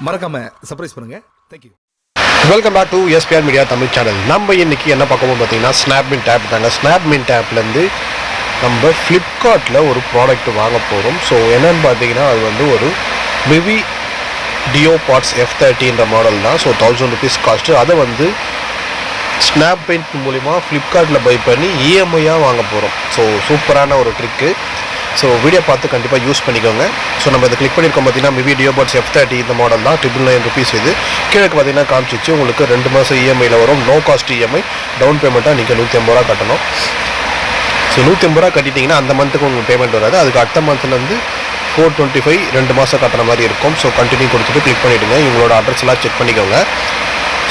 மறக்காம சர்ப்ரைஸ் பண்ணுங்க. Thank you. Welcome back to SPR media Tamil channel. நம்ம இன்னைக்கு என்ன பார்க்க போகிறோம் பார்த்தீங்கன்னா ஸ்னாப்மின்ட் ஆப் தாங்க. ஸ்னாப்மின்ட் ஆப்லேருந்து நம்ம ஃப்ளிப்கார்ட்டில் ஒரு ப்ராடக்ட் வாங்க போகிறோம். ஸோ என்னென்னு பார்த்தீங்கன்னா அது வந்து ஒரு மிவி டியோ பாட்ஸ் F30ன்ற மாடல் தான். So 1000 rupees cost. அதை வந்து ஸ்னாப்மின்ட் மூலிமா ஃப்ளிப்கார்ட்டில் பை பண்ணி இஎம்ஐயாக வாங்க போகிறோம். ஸோ சூப்பரான ஒரு ட்ரிக்கு. ஸோ வீடியோ பார்த்து கண்டிப்பாக யூஸ் பண்ணிக்கோங்க. ஸோ நம்ம இதை கிளிக் பண்ணியிருக்கோம் பார்த்தீங்கன்னா மிவி டியோ பாட்ஸ் F30 இந்த மாடல் தான். 999 rupees இது. கீழே பார்த்தீங்கன்னா காமிச்சிச்சு உங்களுக்கு 2 மாதம் இஎம்ஐயில் வரும். No cost EMI. டவுன் பேமெண்ட்டாக நீங்கள் 150 ரூபா கட்டணும். ஸோ 150 ரூபா கட்டிட்டிங்கன்னா அந்த மந்த்துக்கு உங்களுக்கு பேமெண்ட் வராது. அதுக்கு அடுத்த மந்த்லேருந்து 425 2 மாதம் கட்டுற மாதிரி இருக்கும். ஸோ கண்டினியூ கொடுத்துட்டு கிளிக் பண்ணிவிடுங்க. இவங்களோட அட்ரஸ் எல்லாம் செக் பண்ணிக்கோங்க.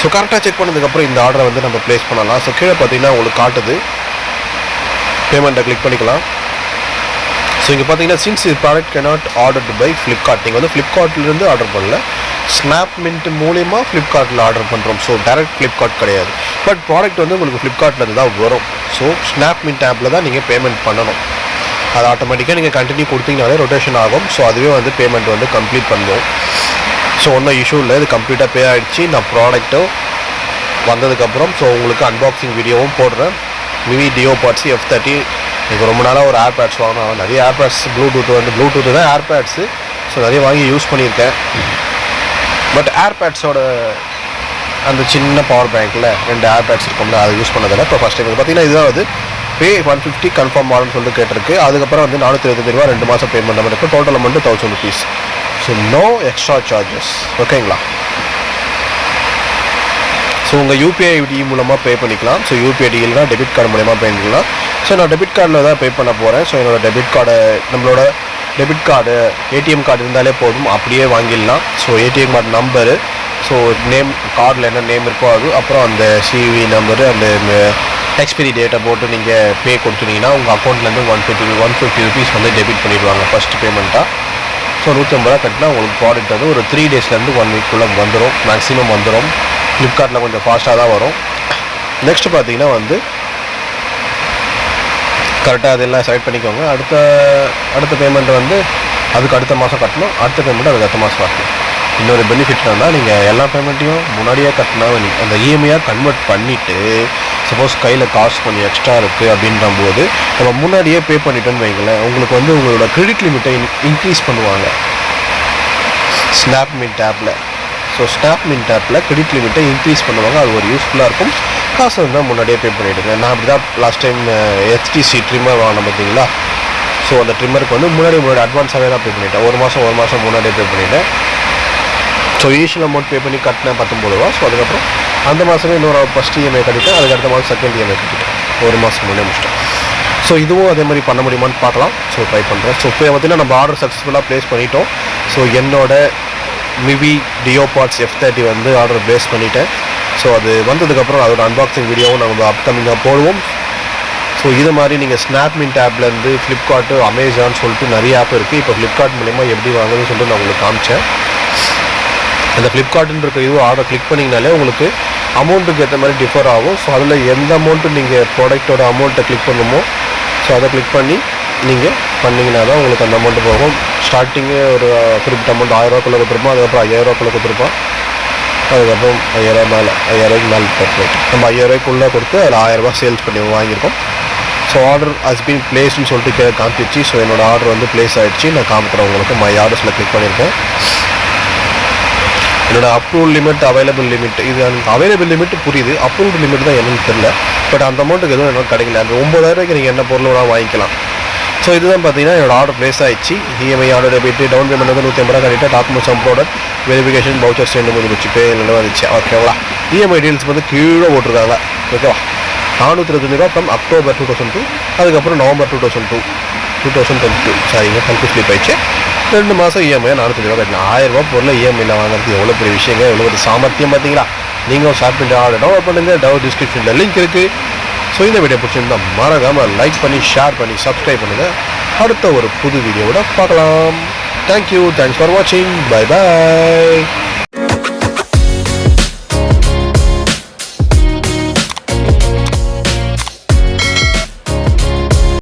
ஸோ கரெக்டாக செக் பண்ணதுக்கப்புறம் இந்த ஆர்டரை வந்து நம்ம ப்ளேஸ் பண்ணலாம். ஸோ கீழே பார்த்தீங்கன்னா உங்களுக்கு காட்டுது. பேமெண்ட்டை கிளிக் பண்ணிக்கலாம். ஸோ இங்கே பார்த்தீங்கன்னா சின்ஸ் இது product cannot ordered by Flipkart. நீங்கள் வந்து ஃப்ளிப்கார்ட்லேருந்து ஆர்டர் பண்ணல, ஸ்னாப்மின்ட் மூலிமா ஃப்ளிப்கார்ட்டில் ஆர்டர் பண்ணுறோம். ஸோ டேரெக்ட் ஃப்ளிப்கார்ட் கிடையாது. பட் ப்ராடக்ட் வந்து உங்களுக்கு ஃப்ளிப்கார்ட்லேருந்து தான் வரும். ஸோ ஸ்னாப்மின்ட் ஆப்பில் தான் நீங்கள் பேமெண்ட் பண்ணணும். அது ஆட்டோமேட்டிக்காக நீங்கள் கண்டினியூ கொடுத்தீங்கனாலே ரொட்டேஷன் ஆகும். ஸோ அதுவே வந்து பேமெண்ட் வந்து கம்ப்ளீட் பண்ணுவோம். ஸோ ஒன்றும் இஷ்யூ இல்லை. இது கம்ப்ளீட்டாக பே ஆகிடுச்சு. நான் ப்ராடக்ட்டும் வந்ததுக்கப்புறம் ஸோ உங்களுக்கு அன்பாக்சிங் வீடியோவும் போடுறேன். Mivi duo pods F30. எனக்கு ரொம்ப நாளாக ஒரு ஏர்பேட்ஸ் வாங்கணும். நிறைய ஏர்பேட்ஸ் ப்ளூடூத்து தான் ஏர்பேட்ஸு. ஸோ நிறைய வாங்கி யூஸ் பண்ணியிருக்கேன். பட் ஏர்பேட்ஸோட அந்த சின்ன பவர் பேங்க்கில் 2 ஏர்பேட்ஸ் இருக்கும்ல, அதை யூஸ் பண்ணதில்லை. இப்போ ஃபஸ்ட் டைம் பார்த்தீங்கன்னா இதுதான் வந்து பே 150 கன்ஃபார்ம் ஆர்டர்னு சொல்லிட்டு கேட்டிருக்கு. அதுக்கப்புறம் வந்து 425 ரூபா 2 மாதம் பேமெண்ட் நம்ம இருக்குது. Total amount 1000 rupees. So no extra charges. ஓகேங்களா? ஸோ உங்கள் யூபிஐ ஐடி மூலமாக பே பண்ணிக்கலாம். ஸோ யூபிஐ ஐடி இல்லைனா டெபிட் கார்டு மூலமாக பே பண்ணிக்கலாம். ஸோ நான் டெபிட் கார்டில் தான் பே பண்ண போகிறேன். ஸோ என்னோடய டெபிட் கார்டை நம்மளோட டெபிட் கார்டு ஏடிஎம் கார்டு இருந்தாலே போதும், அப்படியே வாங்கிடலாம். So ATM card number, so name, கார்டில் என்ன நேம் இருக்கோ அது, அப்புறம் அந்த சிவி நம்பரு, அந்த எக்ஸ்பைரி டேட்டை போட்டு நீங்கள் பே கொடுத்துட்டீங்கன்னா உங்கள் அக்கௌண்ட்லேருந்து 150 rupees வந்து டெபிட் பண்ணிடுவாங்க ஃபஸ்ட்டு பேமெண்ட்டாக. ஸோ 150 ரூபா கட்டினா உங்களுக்கு ப்ராடக்ட் வந்து ஒரு 3 daysலேருந்து 1 weekக்குள்ளே வந்துடும். மேக்ஸிமம் வந்துடும். ஃப்ளிப்கார்ட்டில் கொஞ்சம் ஃபாஸ்ட்டாக தான் வரும். நெக்ஸ்ட்டு பார்த்தீங்கன்னா வந்து கரெக்டாக அதெல்லாம் செலக்ட் பண்ணிக்கோங்க. அடுத்த பேமெண்ட் வந்து அதுக்கு அடுத்த மாதம் கட்டணும். அடுத்த பேமெண்ட் அதுக்கு அடுத்த மாதம் கட்டணும். இன்னொரு பெனிஃபிட் இருந்தால் நீங்கள் எல்லா பேமெண்ட்டையும் முன்னாடியே கட்டினா அந்த இஎம்ஐயாக கன்வெர்ட் பண்ணிவிட்டு சப்போஸ் கையில் காசு கொஞ்சம் எக்ஸ்ட்ரா இருக்குது அப்படின்ற போது நம்ம முன்னாடியே பே பண்ணிட்டோன்னு வைங்களேன், உங்களுக்கு வந்து உங்களோட கிரெடிட் லிமிட்டை இன்க்ரீஸ் பண்ணுவாங்க ஸ்னாப்மின்ட் ஆப்பில். ஸோ ஸ்னாப்மின்ட் ஆப்பில் கிரெடிட் லிமிட்டை இன்க்ரீஸ் பண்ணுவாங்க. அது ஒரு யூஸ்ஃபுல்லாக இருக்கும். காசு இருந்தால் முன்னாடியே பே பண்ணிவிடுங்க. நான் அப்படி தான் லாஸ்ட் டைம் HTC ட்ரிம்மர் வாங்கினேன் பார்த்தீங்களா. ஸோ அந்த ட்ரிம்மருக்கு வந்து முன்னாடி அட்வான்ஸாகவே தான் பே பண்ணிவிட்டேன். ஒரு மாதம் முன்னாடியே பே பண்ணிவிட்டேன். ஸோ இனிஷியல் அமௌண்ட் பே பண்ணி கட்டினேன் 19 ரூபா. ஸோ அதுக்கப்புறம் அந்த மாதமே இன்னொரு ஃபஸ்ட் இஎம்ஐ கட்டிட்டேன். அதுக்கு அடுத்த மாதம் செகண்ட் இஎம்ஐ கட்டிட்டேன். ஒரு மாதம் முன்னே முடிச்சிட்டேன். ஸோ இதுவும் அதே மாதிரி பண்ண முடியுமான்னு பார்க்கலாம். ஸோ ட்ரை பண்ணுறேன். ஸோ இப்போ பார்த்தீங்கன்னா நம்ம ஆர்டர் சக்ஸஸ்ஃபுல்லாக ப்ளேஸ் பண்ணிட்டோம். ஸோ என்னோட மிவி டியோ பாட்ஸ் F30 வந்து ஆர்டர் ப்ளேஸ் பண்ணிட்டேன். ஸோ அது வந்ததுக்கப்புறம் அதோட அன்பாக்சிங் வீடியோவும் நம்ம அப்கமிங்காக போடுவோம். ஸோ இது மாதிரி நீங்கள் ஸ்னாப்மின்ட் ஆப்லேருந்து ஃப்ளிப்கார்ட்டு, அமேசான் சொல்லிட்டு நிறைய ஆப் இருக்குது. இப்போ ஃப்ளிப்கார்ட் மூலிமா எப்படி வாங்குதுன்னு சொல்லிட்டு நான் உங்களுக்கு காமிச்சேன். அந்த ஃப்ளிப்கார்ட்டுன்னு இருக்க இதுவும் ஆர்டர் கிளிக் பண்ணிங்கனாலே உங்களுக்கு அமௌண்ட்டுக்கு ஏற்ற மாதிரி டிஃபர் ஆகும். ஸோ அதில் எந்த அமௌண்ட்டு நீங்கள் ப்ராடக்டோட அமௌண்ட்டை கிளிக் பண்ணுமோ ஸோ அதை கிளிக் பண்ணி நீங்கள் பண்ணிங்கன்னா தான் உங்களுக்கு அந்த அமௌண்ட்டு போகும். ஸ்டார்டிங்கே ஒரு குறிப்பிட்ட அமௌண்ட் 1000 ரூபாக்குள்ளே கொடுத்துருப்போம். அதுக்கப்புறம் 5000 ரூபாக்குள்ளே கொடுத்துருப்போம். அதுக்கப்புறம் 5000 மேலே 5000 மேலே போட்டு நம்ம 5000 ரூபாய்க்குள்ளே கொடுத்து அதில் 1000 ரூபா சேல்ஸ் பண்ணி வாங்கியிருக்கோம். ஸோ ஆர்டர் ஹஸ் பீன் பிளேஸ்ன்னு சொல்லிட்டு காமிச்சிச்சு. ஸோ என்னோடய ஆர்டர் வந்து பிளேஸ் ஆகிடுச்சு. நான் காமிக்கிறேன் உங்களுக்கு. மை ஆர்டர்ஸில் கிளிக் பண்ணியிருக்கேன். என்னோடய அப்ரூவல் லிமிட், அவைலபிள் லிமிட், இது எனக்கு அவைலபிள் லிமிட் புரியுது. அப்ரூவ்டு லிமிட் தான் என்னன்னு தெரியல. பட் அந்த அமௌண்ட்டுக்கு எதுவும் எனக்கு கிடைக்கல. அந்த 9000 ரூபாய்க்கு நீங்கள் என்ன பொருள் வேணால் வாங்கிக்கலாம். ஸோ இதுதான் பார்த்தீங்கன்னா என்னோடய ஆர்டர் ப்ளேஸ் ஆகிடுச்சு. EMI order debit, down payment வந்து 150 ரூபா கட்டிட்டு டாக்குமெண்ட்ஸ் ப்ராடக்ட் வெரிஃபிகேஷன் பவுச்சர்ஸ் 2 முடிச்சு பே வந்துச்சு. ஓகேங்களா? இஎம்ஐ டீல்ஸ் வந்து கீழே போட்டிருக்காங்க. ஓகேவா? 425 ரூபா ஃப்ரம் அக்டோபர் 2002, அதுக்கப்புறம் நவம்பர் 2022 சாரிங்க, கன்ஃபியூஸ் ஸ்லிப் ஆயிடுச்சு. 2 மாதம் இஎம்ஐ 425 ரூபா கட்டணும். 1000 ரூபா பொருள் இஎம்ஐயில் வாங்குறது எவ்வளோ பெரிய விஷயங்க, எவ்வளோ ஒரு சாமர்த்தியம் பார்த்தீங்களா? நீங்கள் ஸ்னாப்மின்ட் ஆர்டர் டவுன்லோட் பண்ணுங்கள். டிஸ்கிரிப்ஷனில் லிங்க் இருக்குது. ஸோ இந்த வீடியோ பிடிச்சிருந்தால் மறக்காமல் லைக் பண்ணி, ஷேர் பண்ணி, சப்ஸ்கிரைப் பண்ணுங்கள். அடுத்த ஒரு புது வீடியோவோட பார்க்கலாம். தேங்க்யூ. தேங்க்ஸ் ஃபார் வாட்சிங். Bye bye.